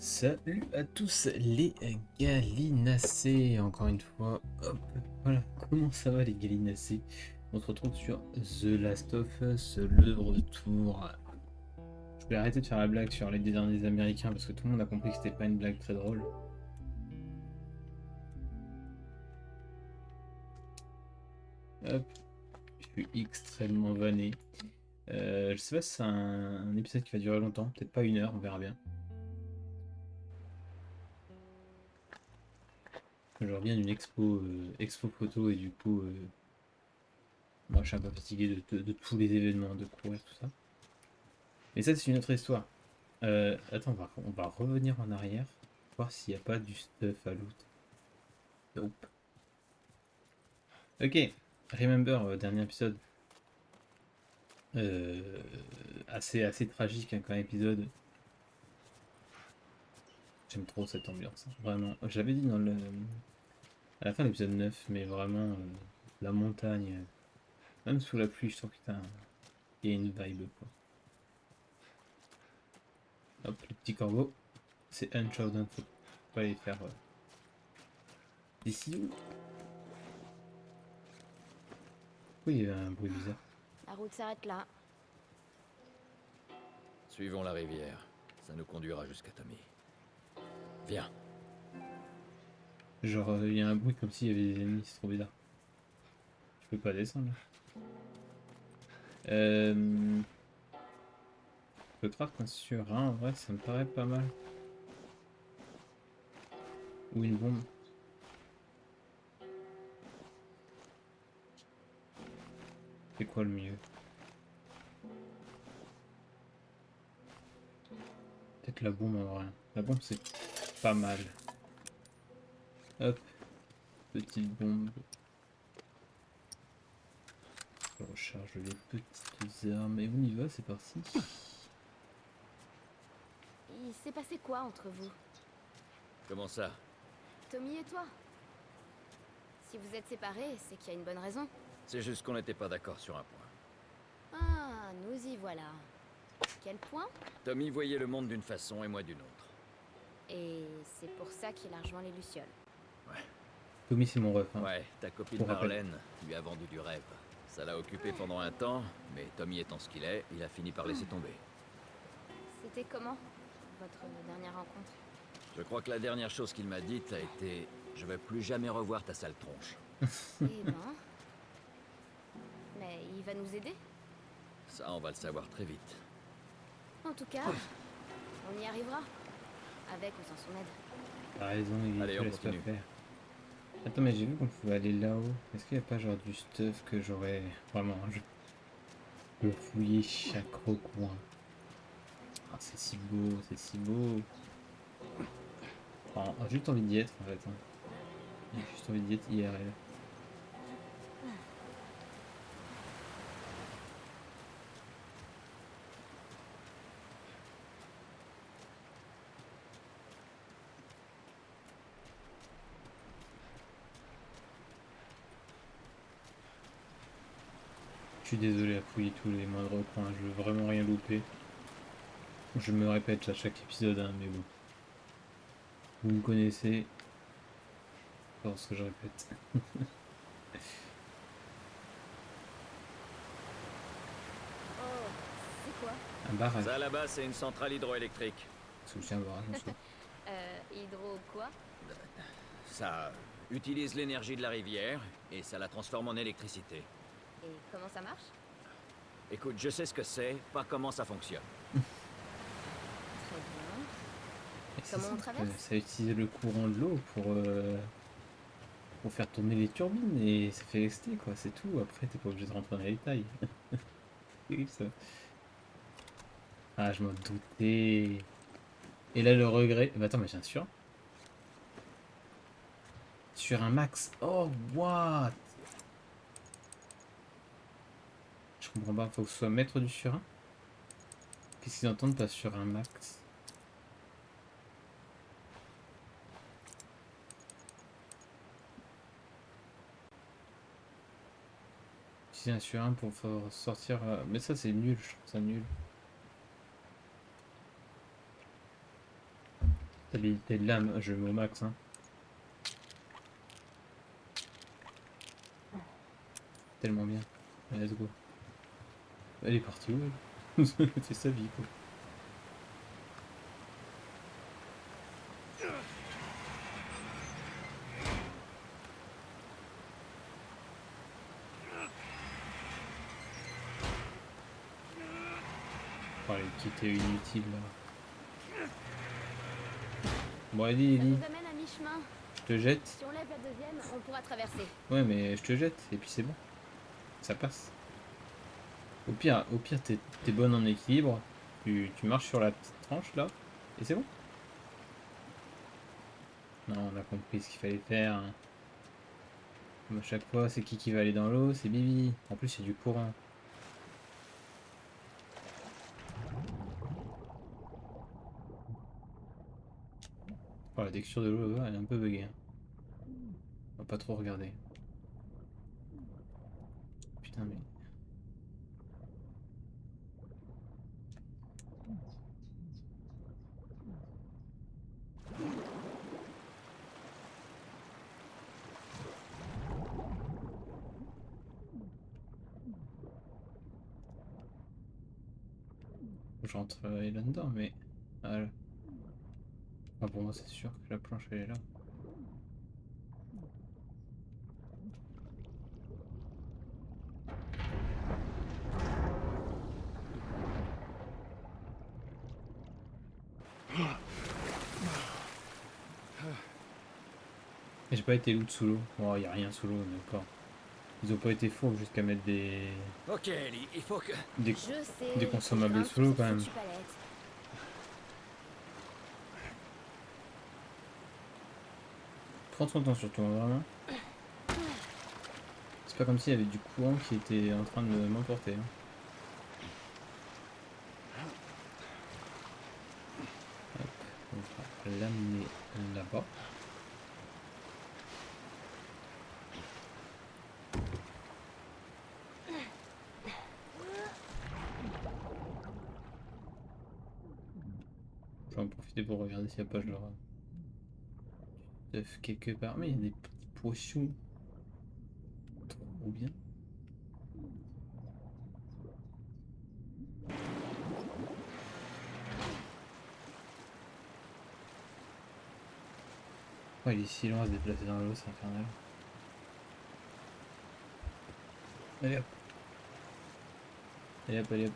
Salut à tous les gallinacés, encore une fois, hop, voilà, comment ça va les gallinacés? On se retrouve sur The Last of Us, le retour. Je vais arrêter de faire la blague sur les derniers américains parce que tout le monde a compris que c'était pas une blague très drôle. Hop, je suis extrêmement vanné. Je sais pas si c'est un épisode qui va durer longtemps, peut-être pas 1 heure, on verra bien. Je reviens d'une expo photo et du coup, moi je suis un peu fatigué de tous les événements, de courir, tout ça. Mais ça, c'est une autre histoire. Attends, on va revenir en arrière, voir s'il n'y a pas du stuff à loot. Nope. Ok, remember, dernier épisode. Euh, assez tragique hein, comme épisode. J'aime trop cette ambiance, hein, vraiment. J'avais dit à la fin de l'épisode 9, mais vraiment, la montagne, même sous la pluie, je trouve qu'il y a une vibe, quoi. Hop, le petit corbeau, c'est Uncharted, faut pas les faire des ciseaux. Oui, il y avait un bruit bizarre. La route s'arrête là. Suivons la rivière. Ça nous conduira jusqu'à Tommy. Viens. Genre, il y a un bruit comme s'il y avait des ennemis, c'est trop bizarre. Je peux pas descendre là. Je craft un surin, en vrai, ça me paraît pas mal. Ou une bombe. C'est quoi le mieux? Peut-être la bombe en vrai. La bombe, c'est pas mal. Hop, petite bombe. Je recharge les petites armes. Et on y va, c'est parti. Il s'est passé quoi entre vous, Comment ça? Tommy et toi? Si vous êtes séparés, c'est qu'il y a une bonne raison. C'est juste qu'on n'était pas d'accord sur un point. Ah, nous y voilà. Quel point? Tommy voyait le monde d'une façon et moi d'une autre. Et c'est pour ça qu'il a rejoint les Lucioles. Tommy, c'est mon ref. Hein. Ouais, ta copine Pour rappel. Marlène lui a vendu du rêve. Ça l'a occupé pendant un temps, mais Tommy étant ce qu'il est, il a fini par laisser tomber. C'était comment, votre dernière rencontre? Je crois que la dernière chose qu'il m'a dite a été « Je veux plus jamais revoir ta sale tronche Eh ben... Mais il va nous aider? » Ça, on va le savoir très vite. En tout cas, on y arrivera. Avec ou sans son aide. T'as raison, il Allez, te on laisse pas continue. faire. Attends, mais j'ai vu qu'on pouvait aller là-haut. Est-ce qu'il n'y a pas genre du stuff que j'aurais vraiment... Je peux fouiller chaque recoin. Ah, c'est si beau, c'est si beau. Enfin, j'ai juste envie d'y être en fait. Hein. J'ai juste envie d'y être IRL. Je suis désolé à fouiller tous les moindres recoins, je veux vraiment rien louper. Je me répète à chaque épisode, hein, mais bon. Vous me connaissez. Pas ce que je répète. Oh, c'est quoi? Un barrage. Ça, là-bas, c'est une centrale hydroélectrique. Soutien barrage, en soi. Hydro quoi? Ça utilise l'énergie de la rivière et ça la transforme en électricité. Et comment ça marche? Écoute, je sais ce que c'est, pas comment ça fonctionne. Très bien. Et c'est Comment on simple, traverse? ça utilise le courant de l'eau pour faire tourner les turbines et ça fait rester quoi, c'est tout. Après, t'es pas obligé de rentrer dans les détails. Oui, ça. Ah, je m'en doutais. Et là, le regret. Bah, attends, mais j'ai un sur. Sur un max. Oh, what? Je comprends pas, faut que ce soit maître du surin. Qu'est-ce qu'ils entendent pas sur un max? Si un surin pour faire sortir. Mais ça, c'est nul, je trouve ça nul. Stabilité de lame, je mets au max. Hein. Tellement bien. Allez, let's go. Elle est partie où elle? C'est sa vie quoi. Oh, elle est quittée inutile là. Bon, allez, Ça Ellie, nous amène à mi-chemin. je te jette. Si on lève la deuxième, on pourra traverser. Ouais, mais je te jette et puis c'est bon. Ça passe. Au pire t'es bonne en équilibre. Tu marches sur la petite tranche là et c'est bon. Non, on a compris ce qu'il fallait faire. Comme à chaque fois, c'est qui va aller dans l'eau? C'est Bibi. En plus, il y a du courant. Oh, la texture de l'eau, elle est un peu buggée. Hein. On va pas trop regarder. Putain, mais... J'entre là-dedans, mais... Voilà. Ah, pour moi, c'est sûr que la planche, elle est là. Et j'ai pas été loot sous l'eau. Bon, y a rien sous l'eau, d'accord. Ils ont pas été fous jusqu'à mettre Ok, Ellie, il faut que... des, Je sais. des faut que je consommables grimpe sous sur l'eau cette quand même. foutue palette. Prends ton temps surtout, hein, vraiment. C'est pas comme s'il y avait du courant qui était en train de m'emporter. Hein. Hop, on va l'amener là-bas. Je vais en profiter pour regarder s'il n'y a pas genre d'œuf quelque part. Mais il y a des petits poissons. Trop bien. Ouais, il est si long à se déplacer dans l'eau, c'est infernal. Allez hop, allez hop, allez hop.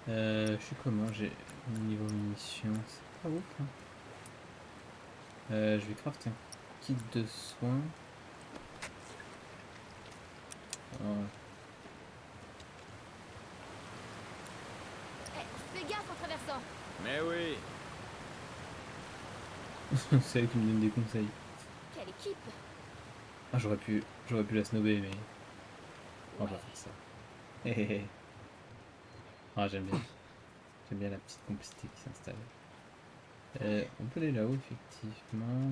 Je sais comment, j'ai niveau munitions, c'est pas ouf. Hein. Je vais crafter un kit de soins. Oh. Eh, fais gaffe en traversant. Mais oui. C'est elle qui me donne des conseils. Quelle équipe. Ah, j'aurais pu la snobber, mais on va Ouais. pas faire ça. Hé hé hé. Ah, j'aime bien la petite complicité qui s'installe. On peut aller là-haut, effectivement.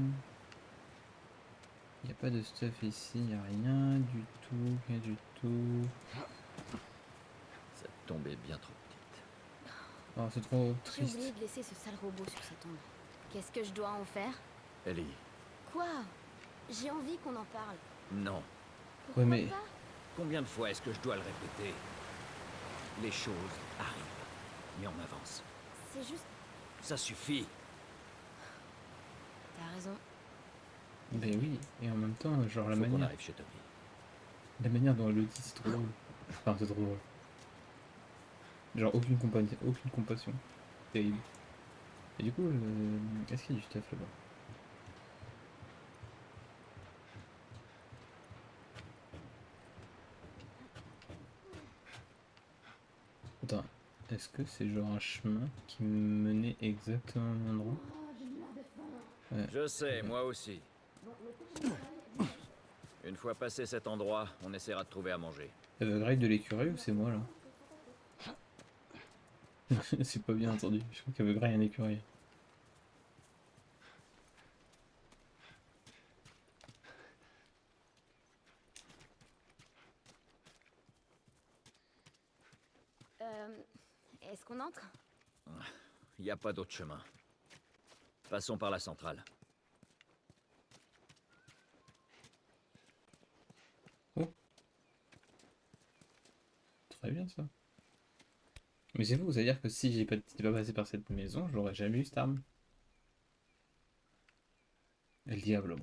Il n'y a pas de stuff ici, il n'y a rien du tout, rien du tout. Cette tombe est bien trop petite. Oh, c'est trop J'ai oublié triste. de laisser ce sale robot sur sa tombe. Qu'est-ce que je dois en faire? Ellie, Quoi? J'ai envie qu'on en parle. non. Pourquoi mais- pas? Combien de fois est-ce que je dois le répéter? Les choses arrivent, mais on avance. C'est juste... Ça suffit. T'as raison. Ben oui, et en même temps, genre Faut qu'on arrive chez Tommy. la manière dont elle le dit, c'est trop drôle. Enfin, c'est trop drôle. Genre aucune compassion. Terrible. Et du coup, est-ce qu'il y a du stuff là-bas? Attends, est-ce que c'est genre un chemin qui me menait exactement au même endroit? Ouais. Je sais, moi aussi. Une fois passé cet endroit, on essaiera de trouver à manger. Elle veut grille de l'écureuil ou c'est moi là? C'est pas bien entendu, je crois qu'elle veut griller un écureuil. Est-ce qu'on entre? Il n'y a pas d'autre chemin. Passons par la centrale. Très bien ça. Mais c'est fou, c'est-à-dire que si j'étais pas passé par cette maison, j'aurais jamais eu cette arme. El Diablo.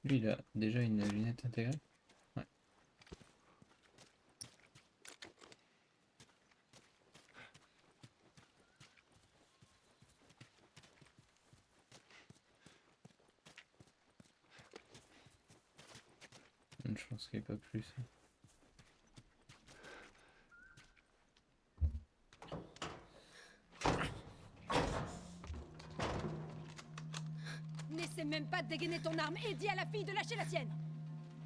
Lui, il a déjà une lunette intégrée. Ouais. Je pense qu'il n'y a pas plus. N'essaie même pas de dégainer ton arme et dis à la fille de lâcher la sienne.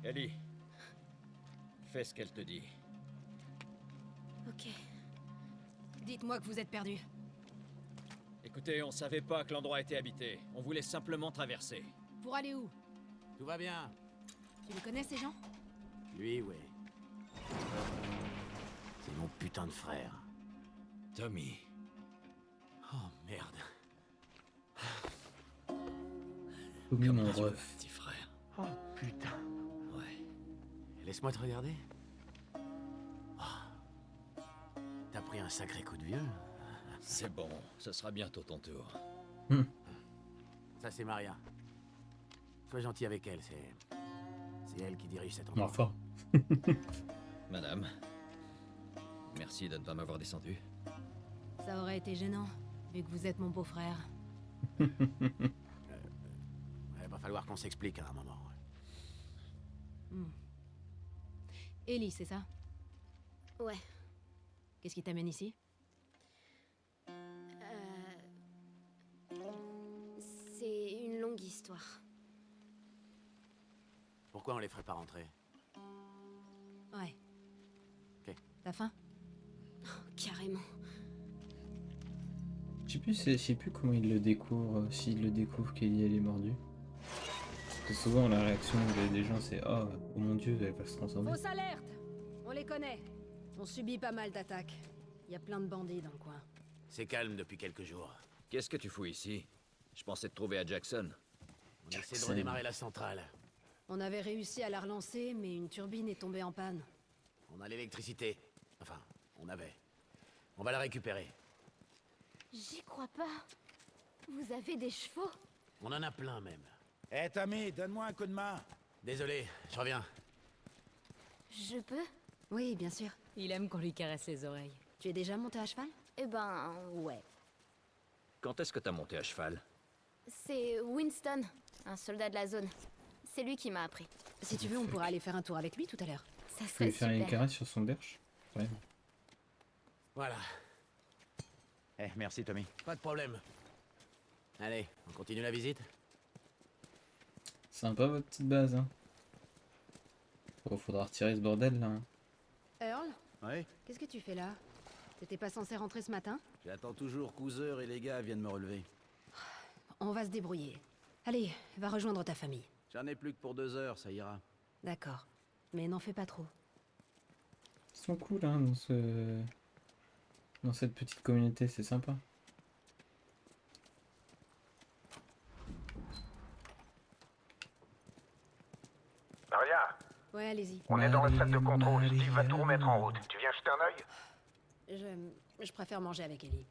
Ellie, fais ce qu'elle te dit. Ok. Dites-moi que vous êtes perdu. Écoutez, on savait pas que l'endroit était habité. On voulait simplement traverser. Pour aller où? Tout va bien. Tu les connais ces gens? Lui, ouais. C'est mon putain de frère. Tommy. Oh merde. Tommy, mon Comment tu vas, ref. petit frère? Oh putain. Ouais. Laisse-moi te regarder. Oh. T'as pris un sacré coup de vieux. C'est bon, ce sera bientôt ton tour. Ça, c'est Maria. Sois gentil avec elle, c'est elle qui dirige cet endroit. Enfin. Madame, merci de ne pas m'avoir descendu. Ça aurait été gênant, vu que vous êtes mon beau-frère. Il va falloir qu'on s'explique à un moment. Ellie, c'est ça? Ouais. Qu'est-ce qui t'amène ici? C'est une longue histoire. Pourquoi on les ferait pas rentrer? Ouais. Ok. T'as faim? Carrément. Je sais plus comment il le découvre, s'il le découvre qu'Ellie elle est mordue. Parce que souvent la réaction des gens c'est oh mon dieu elle va se transformer. Fausse alerte! On les connaît. On subit pas mal d'attaques. Il y a plein de bandits dans le coin. C'est calme depuis quelques jours. Qu'est-ce que tu fous ici? Je pensais te trouver à Jackson. On essaie de redémarrer la centrale. On avait réussi à la relancer, mais une turbine est tombée en panne. On a l'électricité. Enfin, on avait. On va la récupérer. J'y crois pas. Vous avez des chevaux? On en a plein même. Hé Tommy, donne-moi un coup de main. Désolé, je reviens. Je peux? Oui, bien sûr. Il aime qu'on lui caresse les oreilles. Tu es déjà monté à cheval? Eh ben, ouais. Quand est-ce que t'as monté à cheval? C'est Winston, un soldat de la zone. C'est lui qui m'a appris. Si tu veux, on pourra aller faire un tour avec lui tout à l'heure. Ça Je peux serait lui faire une super. caresse sur son berche. Ouais. Voilà, Eh, merci Tommy. pas de problème. Allez, on continue la visite? Sympa votre petite base hein. Oh, faudra retirer ce bordel là. Hein. Earl, Oui. qu'est-ce que tu fais là? T'étais pas censé rentrer ce matin? J'attends toujours qu'Hooser et les gars viennent me relever. On va se débrouiller. Allez, va rejoindre ta famille. J'en ai plus que pour 2 heures, ça ira. D'accord. Mais n'en fais pas trop. Ils sont cool hein dans cette petite communauté, c'est sympa. Maria, Ouais, allez-y. on est dans la salle de contrôle. Steve va tout remettre en route. Tu viens jeter un œil? Je préfère manger avec Ellie.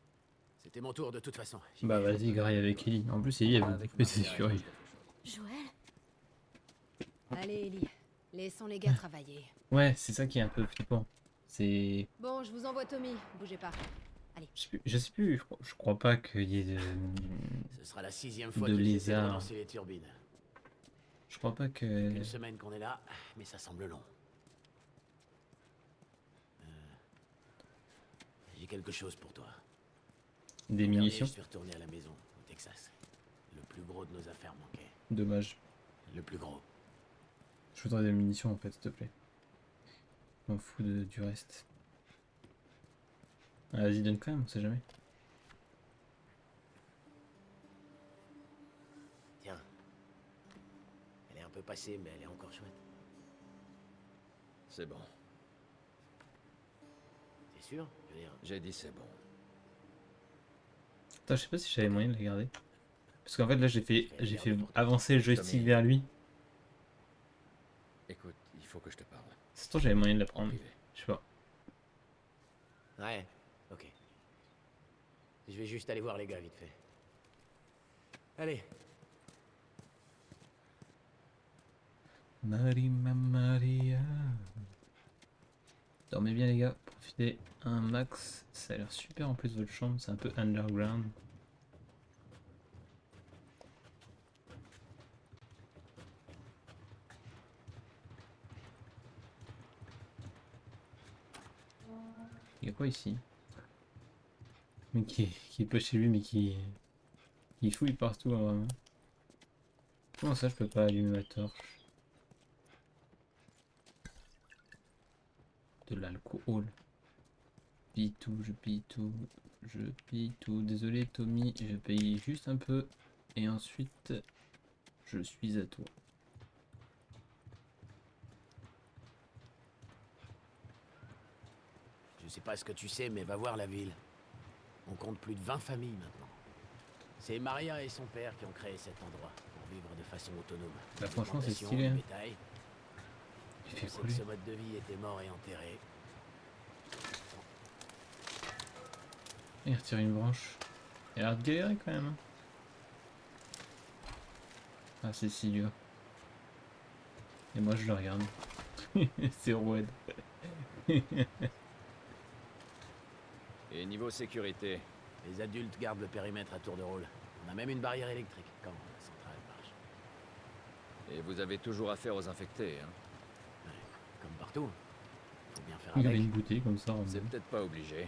C'était mon tour de toute façon. Bah vas-y, graille avec Ellie. En plus Ellie elle veut bouffer ses furies. Joël? Allez, Ellie. Laissons les gars travailler. Ouais, c'est ça qui est un peu flippant. C'est... Bon, je vous envoie Tommy. Bougez pas. Je sais plus, je crois pas qu'il y ait de... Ce sera la 6e fois De que j'essaie de lézard. relancer les turbines. Je crois pas que... Une semaine qu'on est là, mais ça semble long. J'ai quelque chose pour toi. Des L'an dernier, munitions. Je suis retourné à la maison, au Texas. Le plus gros de nos affaires manquait. Dommage. Le plus gros. Je voudrais des munitions en fait, s'il te plaît. Je m'en fous du reste. Ah, vas-y, donne quand même, on sait jamais. Tiens. Elle est un peu passée, mais elle est encore chouette. C'est bon. T'es sûr? Je veux dire, J'ai dit c'est bon. Attends, je sais pas si j'avais moyen de la garder. Parce qu'en fait là j'ai fait avancer le joystick vers lui. Écoute, il faut que je te parle. Pourtant j'avais moyen de la En prendre. privé. Je sais pas. ouais, ok. Je vais juste aller voir les gars vite fait. Allez, Maria. Dormez bien les gars, profitez un max. Ça a l'air super en plus votre chambre, c'est un peu underground. Il y a quoi ici? Mais qui est pas chez lui mais qui fouille partout hein, vraiment. Comment ça je peux pas allumer ma torche? De l'alcool. Pille tout, je pille tout, je pille tout. Désolé Tommy, je paye juste un peu et ensuite je suis à toi. je sais pas ce que tu sais, mais va voir la ville. On compte plus de 20 familles maintenant. C'est Maria et son père qui ont créé cet endroit pour vivre de façon autonome. Bah franchement c'est Alimentation, stylé hein. bétail. Il On fait sait couler. que ce mode de vie était mort et enterré. Il retire une branche. Il a l'air de galérer quand même hein. Ah c'est si dur. Et moi je le regarde. C'est roued. Et niveau sécurité, Les adultes gardent le périmètre à tour de rôle. On a même une barrière électrique quand la centrale marche. et vous avez toujours affaire aux infectés, hein? Comme partout. Faut bien faire Il avait avec. une bouteille comme ça. C'est peut-être pas obligé.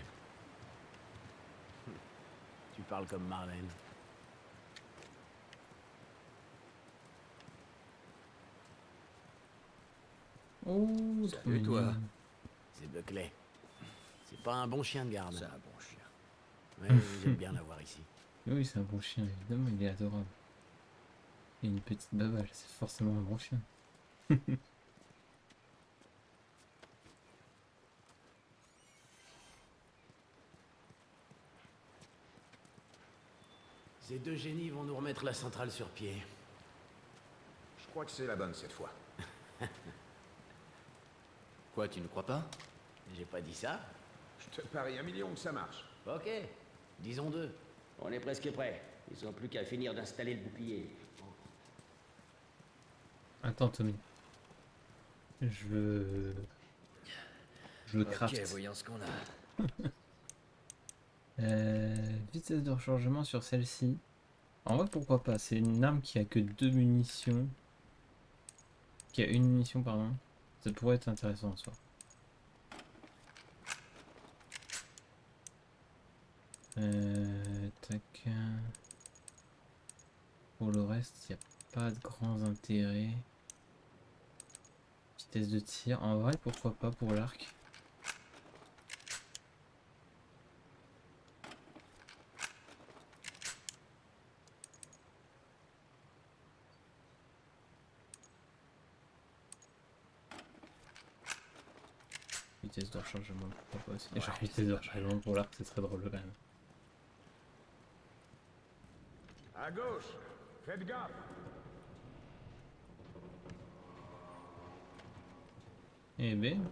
Tu parles comme Marlène. Oh, trop Salut, toi. mignon. C'est Buckley. C'est pas un bon chien de garde. C'est un bon chien. Mais j'aime bien l'avoir ici. Oui, c'est un bon chien, évidemment, il est adorable. Et une petite baballe, c'est forcément un bon chien. Ces deux génies vont nous remettre la centrale sur pied. Je crois que c'est la bonne cette fois. Quoi, tu ne crois pas? J'ai pas dit ça. Je te parie 1 million que ça marche. Ok. Disons deux. On est presque prêt. Ils ont plus qu'à finir d'installer le bouclier. Attends, Tommy. Je veux craft. Ok, voyons ce qu'on a. Vitesse de rechargement sur celle-ci. En vrai, pourquoi pas? C'est une arme qui a que 2 munitions. Qui a une munition, pardon. Ça pourrait être intéressant en soi. Tac. Pour le reste, il n'y a pas de grands intérêts. Vitesse de tir. En vrai, pourquoi pas pour l'arc? Vitesse de rechargement, pourquoi pas aussi. Et genre vitesse de rechargement pour l'arc, c'est très drôle quand même. À gauche, faites gaffe. Eh ben.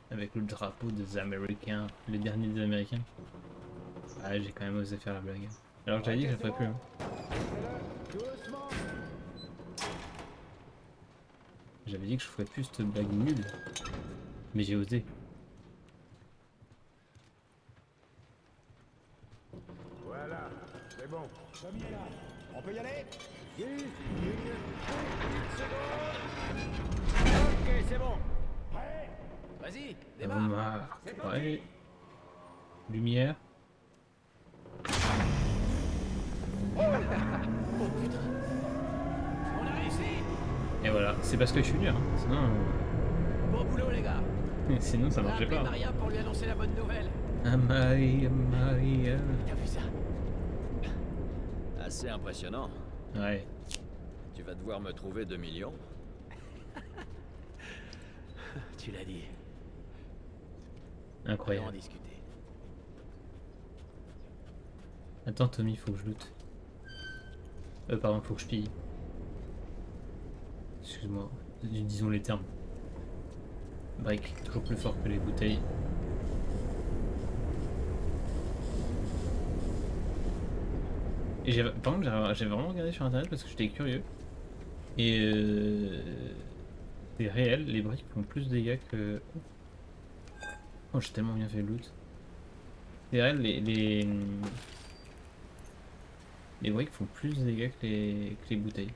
Avec le drapeau des Américains, le dernier des Américains. Ah, j'ai quand même osé faire la blague. Alors j'avais dit que je le ferais plus. Hein. J'avais dit que je ferais plus cette blague nulle. Mais j'ai osé. Voilà, c'est bon. Tommy est là. On peut y aller? Ok, c'est bon. Prêt? Vas-y, Bon, démarre. ouais. Lumière. Oh putain. On a réussi. Et voilà, c'est parce que je suis dur. Hein. Sinon, Bon boulot les gars. sinon ça On a marchait appelé pas. Maria pour lui annoncer la bonne nouvelle. Ah, Maria, Maria. T'as vu ça? Assez impressionnant. Ouais. Tu vas devoir me trouver 2 millions. Tu l'as dit. Allons en Incroyable. discuter. Attends, Tommy, faut que je loot. Pardon, faut que je pille. Excuse-moi, disons les termes. Brick, toujours plus fort que les bouteilles. Et par contre, j'ai vraiment regardé sur internet parce que j'étais curieux. Et c'est réel, les briques font plus de dégâts que. Oh, j'ai tellement bien fait le loot. C'est réel, les briques font plus de dégâts que les bouteilles.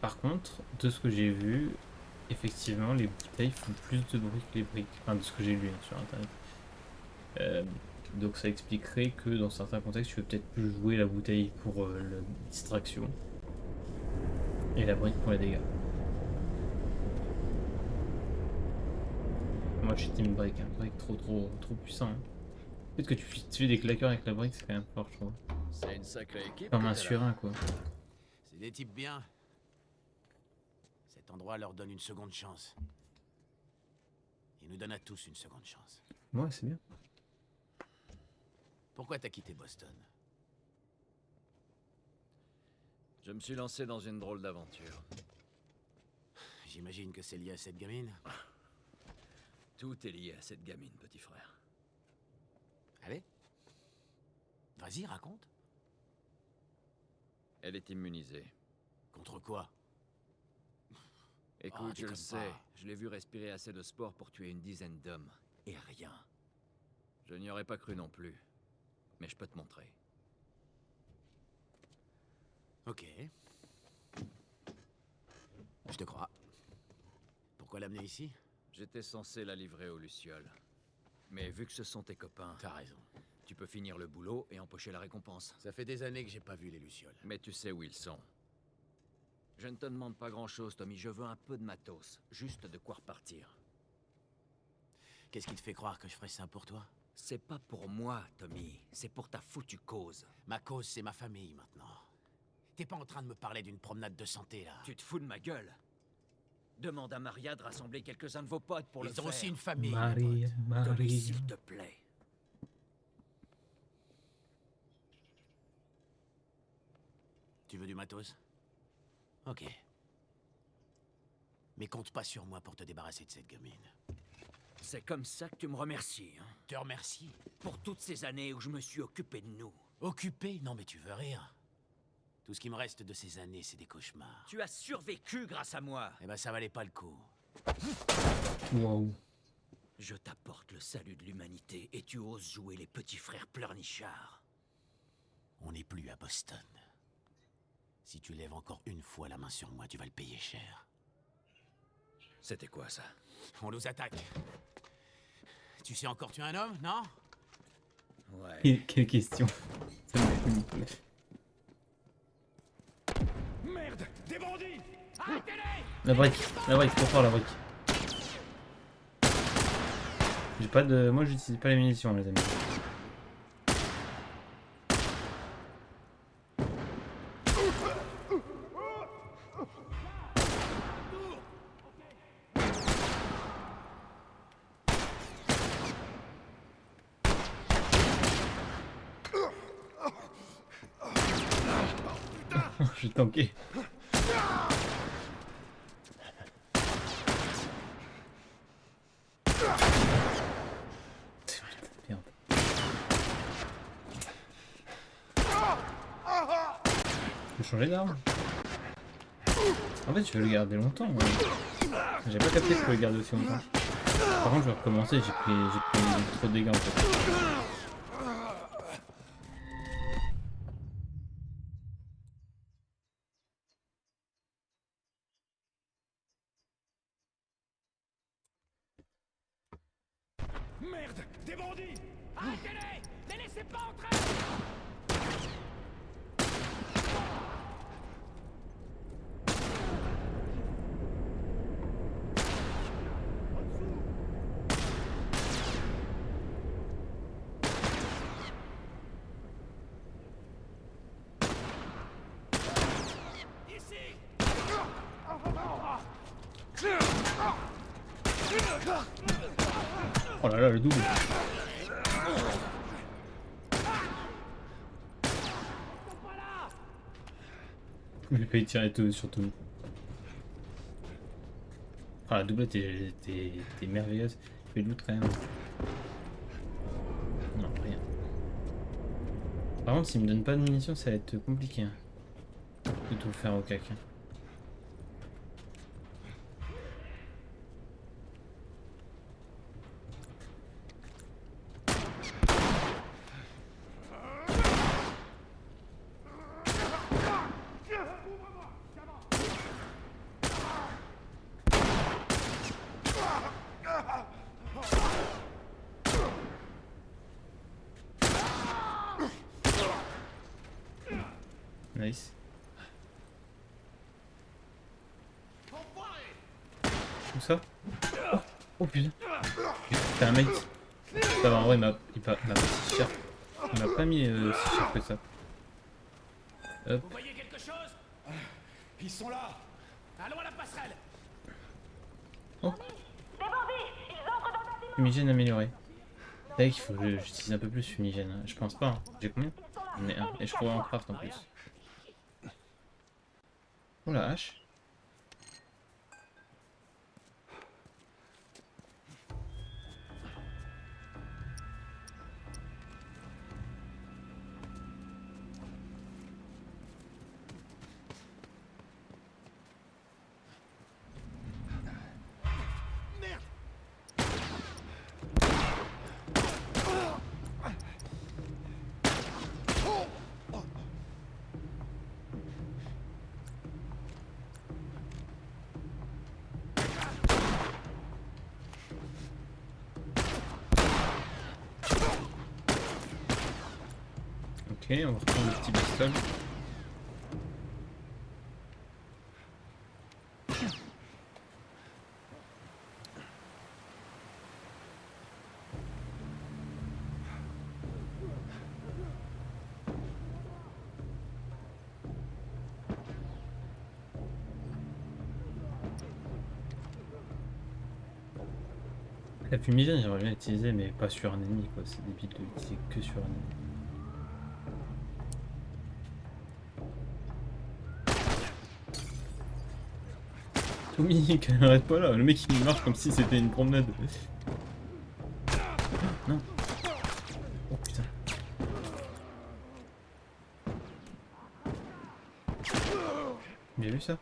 Par contre, de ce que j'ai vu, effectivement, les bouteilles font plus de bruit que les briques. Enfin, de ce que j'ai lu sur internet. Donc ça expliquerait que dans certains contextes, tu veux peut-être plus jouer la bouteille pour la distraction et la brique pour les dégâts. Moi, je suis team brique, hein. Brique trop puissant. Hein. Peut-être que tu fais des claqueurs avec la brique, c'est quand même fort, je trouve. C'est une sacrée équipe. Comme que un t'as là. surin, quoi. C'est des types bien. Cet endroit leur donne une seconde chance. Il nous donne à tous une seconde chance. Ouais, c'est bien. Pourquoi t'as quitté Boston? Je me suis lancé dans une drôle d'aventure. J'imagine que c'est lié à cette gamine. Tout est lié à cette gamine, petit frère. Allez. Vas-y, raconte. Elle est immunisée. Contre quoi? Écoute, Oh, je le déconne sais, pas. je l'ai vu respirer assez de sport pour tuer une dizaine d'hommes. Et rien. Je n'y aurais pas cru non plus. Mais je peux te montrer. Ok. Je te crois. Pourquoi l'amener ici? J'étais censé la livrer aux Lucioles. Mais vu que ce sont tes copains, T'as raison. tu peux finir le boulot et empocher la récompense. Ça fait des années que j'ai pas vu les Lucioles. Mais tu sais où ils sont. Je ne te demande pas grand-chose, Tommy. Je veux un peu de matos. Juste de quoi repartir. Qu'est-ce qui te fait croire que je ferais ça pour toi? C'est pas pour moi, Tommy. C'est pour ta foutue cause. Ma cause, c'est ma famille, maintenant. T'es pas en train de me parler d'une promenade de santé, là? Tu te fous de ma gueule? Demande à Maria de rassembler quelques-uns de vos potes pour le Ils faire. ont aussi une famille, mes Marie, potes. Tommy, Marie. s'il te plaît. Tu veux du matos? Ok. Mais compte pas sur moi pour te débarrasser de cette gamine. C'est comme ça que tu me remercies, hein? Te remercie. Pour toutes ces années où je me suis occupé de nous. Occupé? Non, mais tu veux rire. Tout ce qui me reste de ces années, c'est des cauchemars. Tu as survécu grâce à moi. Eh ben, ça valait pas le coup. Waouh. Je t'apporte le salut de l'humanité et tu oses jouer les petits frères pleurnichards. On n'est plus à Boston. Si tu lèves encore une fois la main sur moi, tu vas le payer cher. C'était quoi ça? On nous attaque. Tu sais encore tuer un homme, non? Ouais. Quelle question. Ça me fait Merde! Des bandits! La brique, trop fort la brique. J'ai pas de. Moi j'utilise pas les munitions, les amis. J'ai tanké. Merde. Je peux changer d'arme? En fait, je vais le garder longtemps. J'ai pas capté que je pouvais le garder aussi longtemps. Par contre, je vais recommencer. J'ai pris trop de dégâts en fait. Merde! Des bandits! Arrêtez-les! Ne laissez pas entrer! Ici! Oh là là, le double. J'ai failli tirer sur tout. Ah, la doublette était merveilleuse. Je fais le loot quand même. Non, rien. Par contre, s'il me donne pas de munitions, ça va être compliqué. Hein, de tout faire au cac. Hein. Nice. Où ça? Oh putain. T'as un mec. Ça va, en vrai, il m'a pas si cher. Il m'a pas mis si cher que ça. Hop. Vous voyez quelque chose? Ils sont là. Allons à la passerelle. Fumigène amélioré. C'est vrai qu'il faut que j'utilise un peu plus fumigène. Hein. Je pense pas. Hein. J'ai combien? J'en ai un. Et je pourrais en craft en plus. Oh la hache. Ok, on va reprendre le petit pistolet. La fumigène, j'aimerais bien l'utiliser, mais pas sur un ennemi, quoi. C'est débile de l'utiliser que sur un ennemi. Tommy, arrête pas là, le mec il marche comme si c'était une promenade. Non. Oh putain. Bien vu ça?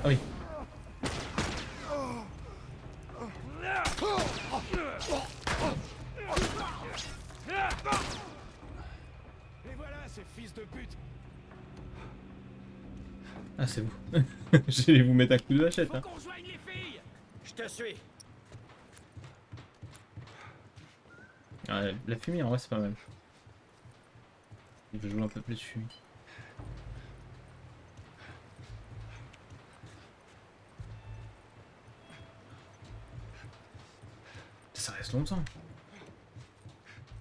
Ah oui. Et voilà ces fils de pute. Ah c'est vous. Je vais vous mettre un coup de hachette. Hein. Qu'on rejoigne les filles. Je te suis. Ah, la fumée en vrai c'est pas mal. Je vais jouer un peu plus fumée. Ça reste longtemps.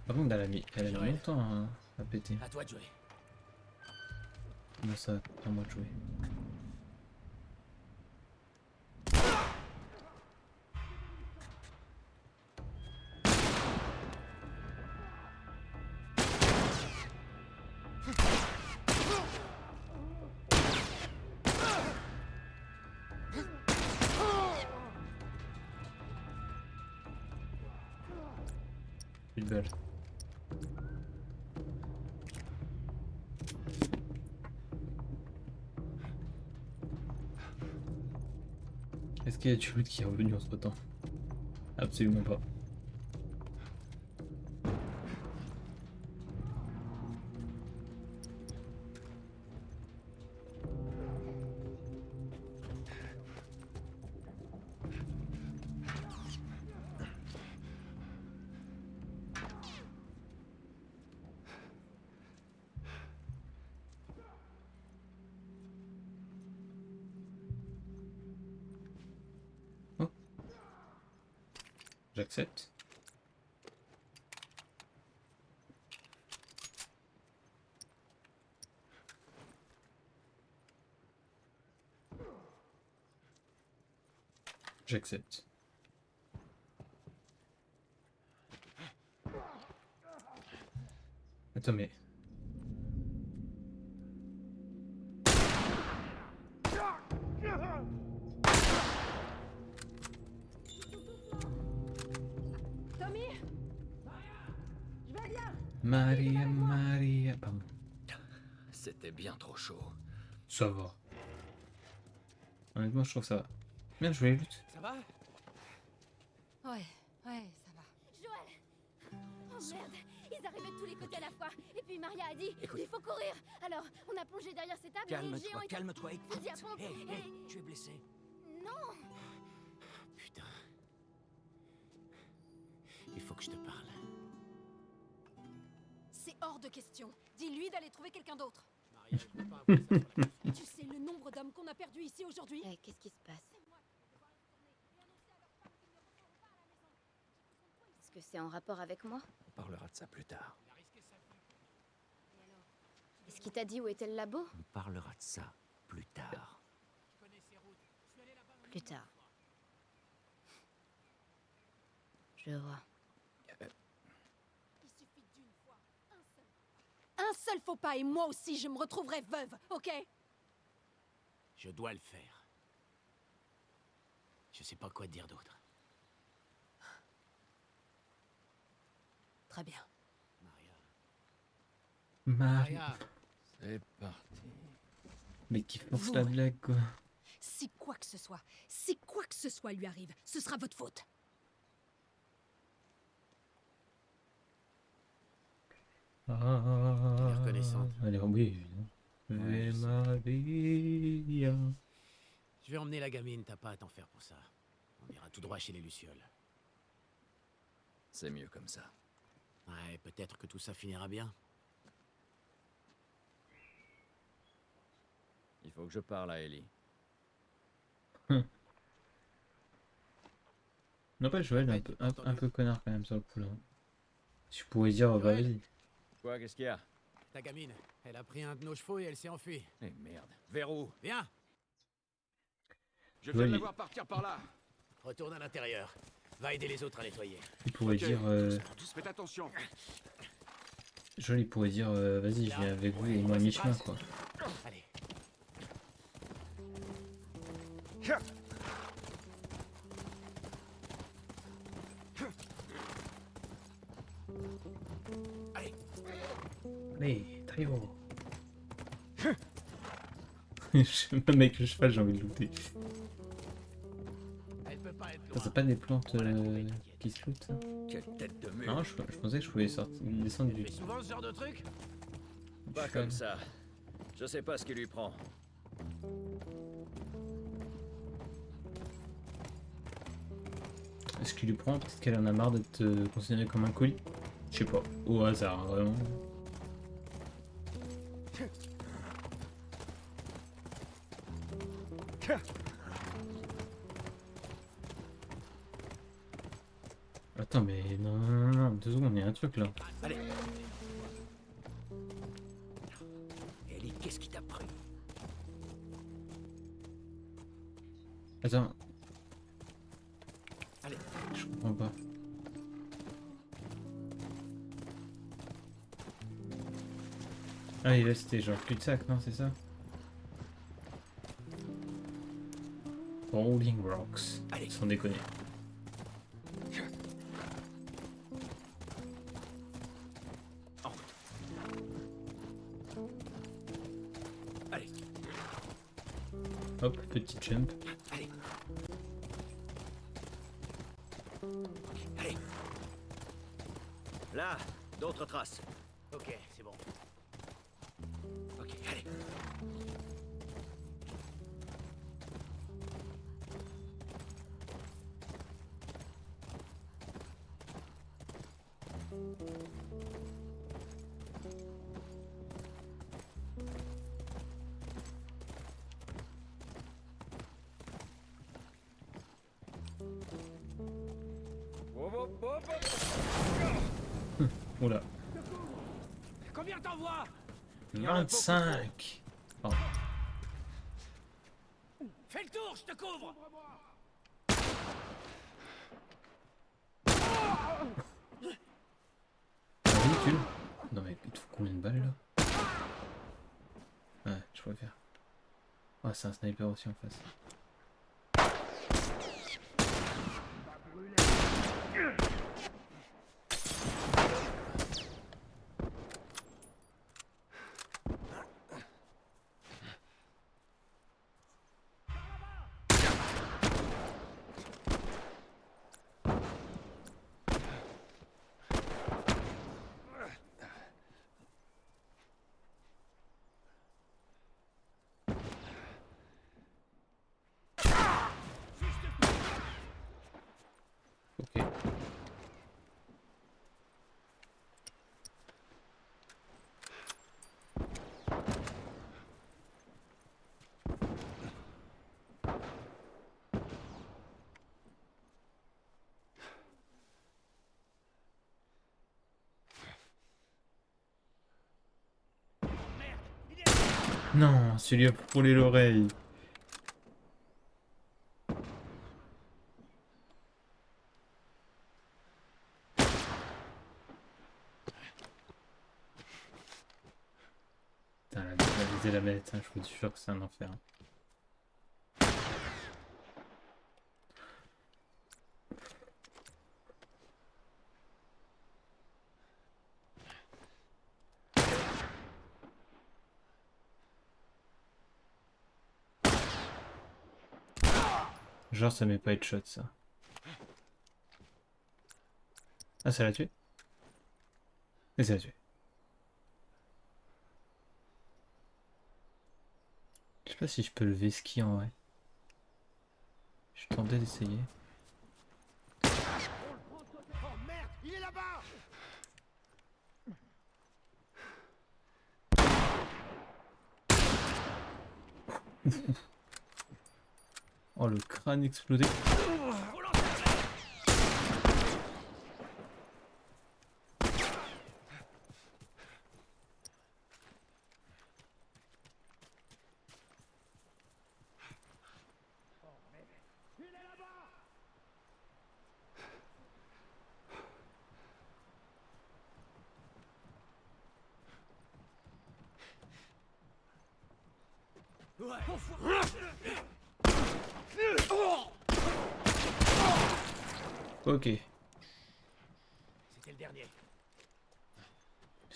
Par contre elle a mis longtemps à péter. À toi de jouer. Comment ça, à moi de jouer. Plus de balles. Est-ce qu'il y a du loot qui est revenu entre temps? Absolument pas. J'accepte. J'accepte. Attends, mais... Tommy. Je vais bien. Maria... Pardon. C'était bien trop chaud. Ça va. Honnêtement, je trouve que ça va. Bien joué, Lutte. Ça va? Ouais, ça va. Joël! Oh merde! Ils arrivaient de tous les côtés à la fois. Et puis Maria a dit Écoute. il faut courir. Alors, on a plongé derrière ces tables et le géant est... Calme-toi, Vas-y, à fond. Hé, Et- tu es blessé. Non! Putain. Il faut que je te parle. C'est hors de question. Dis-lui d'aller trouver quelqu'un d'autre. Maria, je peux pas avoir ça sur la Tu sais le nombre d'hommes qu'on a perdus ici aujourd'hui? Eh, qu'est-ce qui se passe? Est-ce que c'est en rapport avec moi? On parlera de ça plus tard. Est-ce qu'il t'a dit où était le labo? On parlera de ça plus tard. Plus tard. Je vois. Il suffit d'une fois, un seul. Un seul faux pas et moi aussi je me retrouverai veuve, ok? Je dois le faire. Je sais pas quoi te dire d'autre. Très bien. Maria. C'est parti. Mais qui force Vous. la blague, quoi. Si quoi que ce soit lui arrive, ce sera votre faute. Ah, reconnaissante. allez, oui, évidemment. Ouais, je sais. Maria. Je vais emmener la gamine, t'as pas à t'en faire pour ça. On ira tout droit chez les Lucioles. C'est mieux comme ça. Ouais, peut-être que tout ça finira bien. Il faut que je parle à Ellie. Non, pas Joël, Ouais, un peu, t'as entendu. un peu connard quand même sur le coup là. Tu pourrais dire, bah Joël. vas-y. Quoi, qu'est-ce qu'il y a? Ta gamine, elle a pris un de nos chevaux et elle s'est enfuie. Eh merde. Vers où? Viens, Je viens de la voir partir par là. retourne à l'intérieur. Va aider les autres à nettoyer. Il pourrait dire, Faites attention. Joël, il pourrait dire, vas-y, je viens avec vous et moi à mi-chemin, quoi. Allez. Allez. Allez, très haut. Même avec le cheval, j'ai envie de looter. Elle peut pas être Attends, loin. c'est pas des plantes On va la trouver, qui se lootent, ça? Quelle tête de mule. Non, je pensais que je pouvais descendre Elle du fait souvent ce genre de truc? Pas cheval. comme ça. Je sais pas ce qui lui prend. Est-ce qu'il lui prend? Peut-être qu'elle en a marre d'être considérée comme un colis? Je sais pas, au hasard, vraiment. Attends, mais non, 2 secondes, il y a un truc là. Allez. Ellie, qu'est-ce qui t'a pris? Attends, Allez. je comprends pas. Ah, et là c'était genre cul-de-sac, non, c'est ça? Rolling Rocks. Allez. Sans déconner. En route. Allez, Hop, petit jump. allez. Allez. Là, d'autres traces. Ok, c'est bon. Ok, allez. Au Oula. Combien t'envoies? 25. Oh. Fais le tour, je te couvre. Ridicule. Non mais il te faut combien de balles là? Ouais, je préfère. Ah, c'est un sniper aussi en face. Ok. Non, celui-là pour brûler l'oreille. Putain, la viser la bête, hein, je vous jure que c'est un enfer. Genre ça met pas headshot ça. Ah, ça l'a tué? Et ça l'a tué. Je sais pas si je peux lever ski en vrai. Je tentais d'essayer. Oh merde, il est là-bas. Oh, le crâne explosé. Ok, C'était le dernier.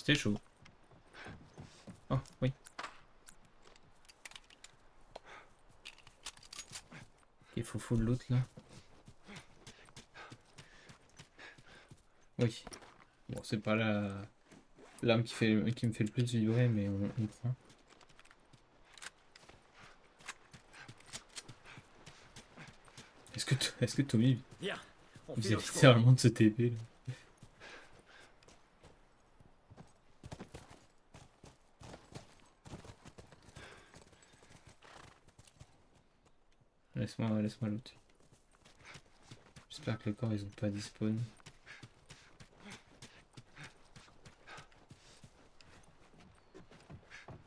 c'était chaud. Oh, oui. Il faut full loot là. Oui. Bon, c'est pas l'arme qui me fait le plus vibrer, mais on prend. Est-ce que Tommy Viens, on faisait file au secours. littéralement de ce TP là? Laisse-moi loot. J'espère que le corps ils ont pas dispawn.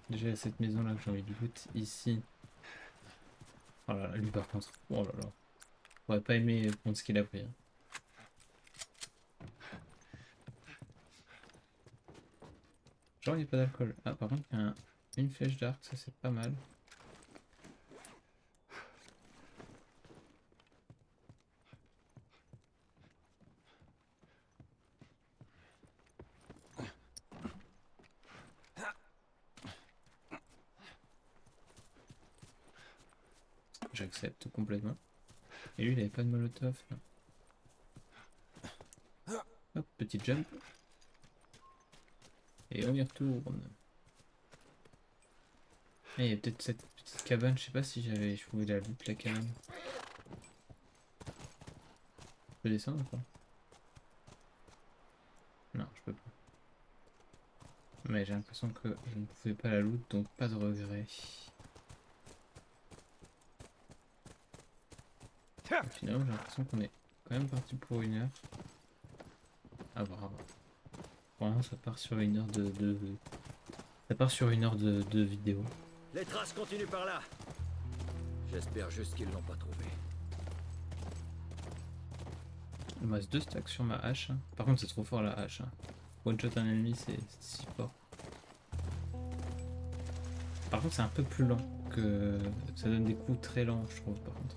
Déjà il y a cette maison là que j'ai envie de loot ici. Oh là là, lui par contre. Oh là là. J'aurais pas aimé prendre ce qu'il a pris. Hein. Genre il n'y a pas d'alcool. Ah par contre il y a une flèche d'arc, ça c'est pas mal. J'accepte complètement. Et lui il avait pas de molotov. Là. Hop, petit jump. Et on y retourne. Et il y a peut-être cette petite cabane, je sais pas si je pouvais la loot la cabane. Je peux descendre ou pas? Non, je peux pas. Mais j'ai l'impression que je ne pouvais pas la loot, donc pas de regret. Finalement j'ai l'impression qu'on est quand même parti pour 1 heure. À voir, à voir. Vraiment, ça part sur une heure Ça part sur une heure de vidéo. Les traces continuent par là. J'espère juste qu'ils l'ont pas trouvé. Il me reste 2 stacks sur ma hache. Hein. Par contre, c'est trop fort la hache. Hein. One shot un ennemi, c'est si fort. Par contre, c'est un peu plus lent que. Ça donne des coups très lents, je trouve, par contre.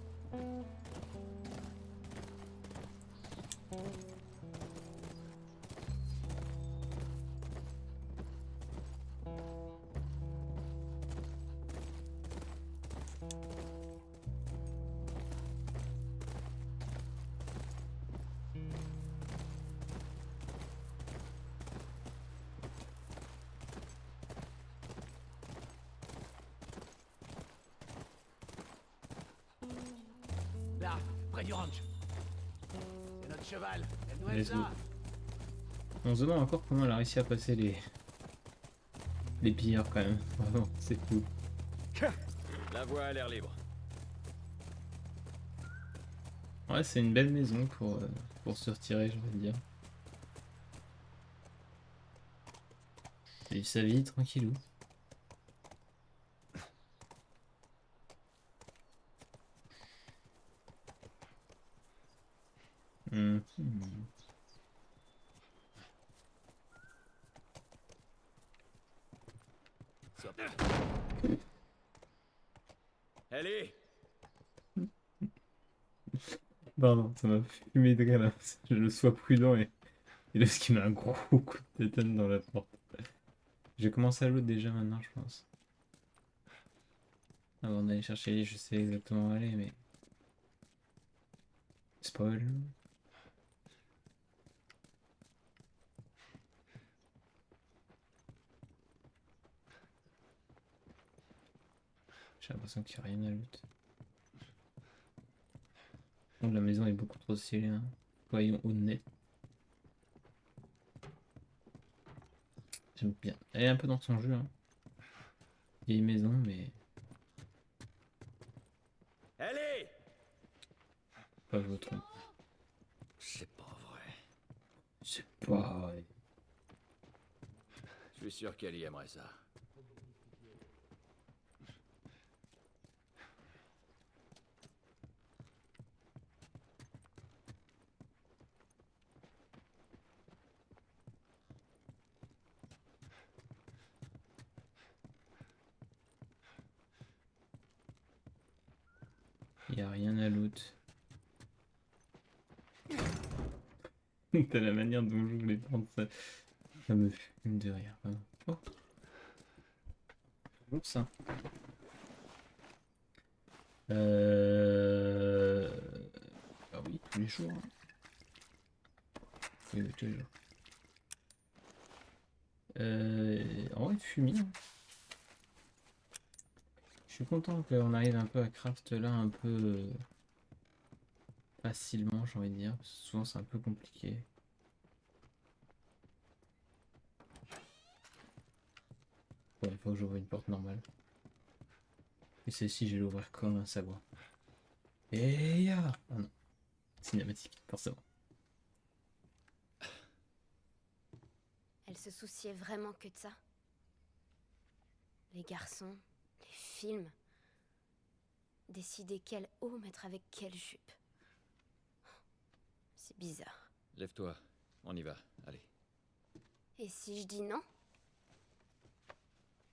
Là, près du ranch. C'est notre cheval. Elle doit Let's être go. là. On se demande encore comment elle a réussi à passer les pilleurs quand même. Vraiment, c'est cool. La voie a l'air libre. Ouais, c'est une belle maison pour se retirer, j'ai envie de dire. Vivre sa vie tranquillou. Mhm. Ellie! Pardon, ça m'a fumé de rire là. Je sois prudent et là, ce qui met un gros coup de tétane dans la porte. J'ai commencé à l'autre déjà maintenant, je pense. Avant d'aller chercher les, je sais exactement où aller, mais. Spoil. J'ai l'impression qu'il n'y a rien à loot. Bon, la maison est beaucoup trop stylée, hein. Voyons honnête. J'aime bien. Elle est un peu dans son jeu, hein. Vieille maison, mais Ellie! pas je me trompe. C'est pas vrai. C'est pas vrai. Je suis sûr qu'Ellie aimerait ça. Il n'y a rien à loot. T'as la manière dont je voulais prendre ça. Ça me fume de rire. Vraiment. Oh. Toujours ça. Ah oui, tous les jours. Hein. Oui, oui, tous les jours. En vrai, fumier. Hein. Je suis content qu'on arrive un peu à craft là un peu facilement, j'ai envie de dire. Parce que souvent c'est un peu compliqué. Ouais, il faut que j'ouvre une porte normale. Et celle-ci, je vais l'ouvrir comme un savoir. Et ya! Ah non. Cinématique, forcément. Elle se souciait vraiment que de ça. Les garçons, les films. Décider quel haut mettre avec quelle jupe. C'est bizarre. Lève-toi, on y va, allez. Et si je dis non?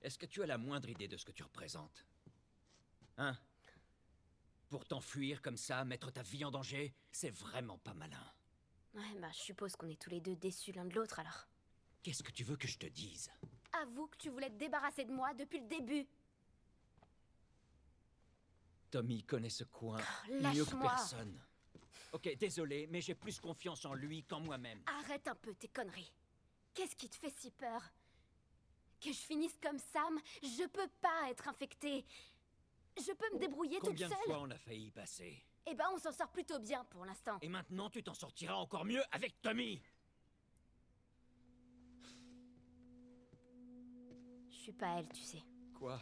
Est-ce que tu as la moindre idée de ce que tu représentes? Hein? Pour t'enfuir comme ça, mettre ta vie en danger, c'est vraiment pas malin. Ouais, bah je suppose qu'on est tous les deux déçus l'un de l'autre alors. Qu'est-ce que tu veux que je te dise? Avoue que tu voulais te débarrasser de moi depuis le début. Tommy connaît ce coin mieux que Lâche-moi. personne. Ok, désolé, mais j'ai plus confiance en lui qu'en moi-même. Arrête un peu tes conneries. Qu'est-ce qui te fait si peur? Que je finisse comme Sam? Je peux pas être infectée. Je peux me débrouiller toute Combien de seule. fois on a failli y passer? Eh ben, on s'en sort plutôt bien pour l'instant. Et maintenant, tu t'en sortiras encore mieux avec Tommy. Je suis pas elle, tu sais. Quoi?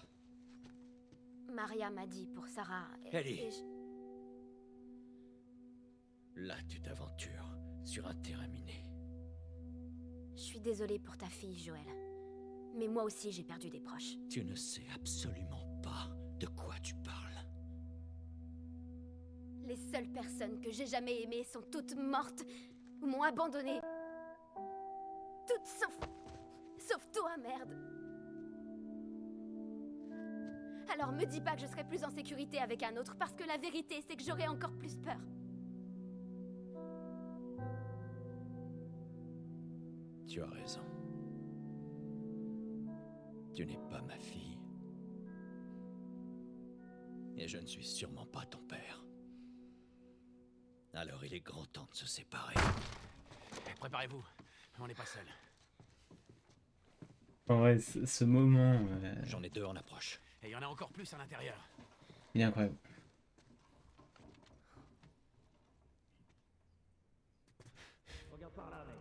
Maria m'a dit pour Sarah. Ellie. Et Là, tu t'aventures sur un terrain miné. suis désolée pour ta fille, Joël. Mais moi aussi, j'ai perdu des proches. Tu ne sais absolument pas de quoi tu parles. Les seules personnes que j'ai jamais aimées sont toutes mortes ou m'ont abandonnée. Toutes sauf toi, merde. Alors me dis pas que je serai plus en sécurité avec un autre, parce que la vérité, c'est que j'aurai encore plus peur. Tu as raison. Tu n'es pas ma fille. Et je ne suis sûrement pas ton père. Alors il est grand temps de se séparer. Préparez-vous, on n'est pas seul. En vrai, ce moment, J'en ai 2 en approche. Et il y en a encore plus à l'intérieur. il est incroyable.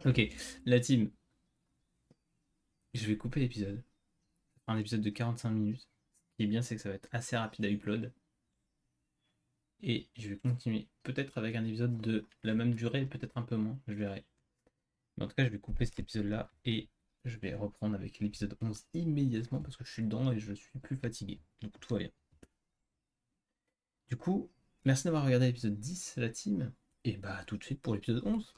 Ok, la team. Je vais couper l'épisode. Un épisode de 45 minutes. Ce qui est bien, c'est que ça va être assez rapide à upload. Et je vais continuer. Peut-être avec un épisode de la même durée, peut-être un peu moins, je verrai. Mais en tout cas, je vais couper cet épisode-là et je vais reprendre avec l'épisode 11 immédiatement parce que je suis dedans et je suis plus fatigué. Donc tout va bien. Du coup, merci d'avoir regardé l'épisode 10, la team. Et bah, à tout de suite pour l'épisode 11.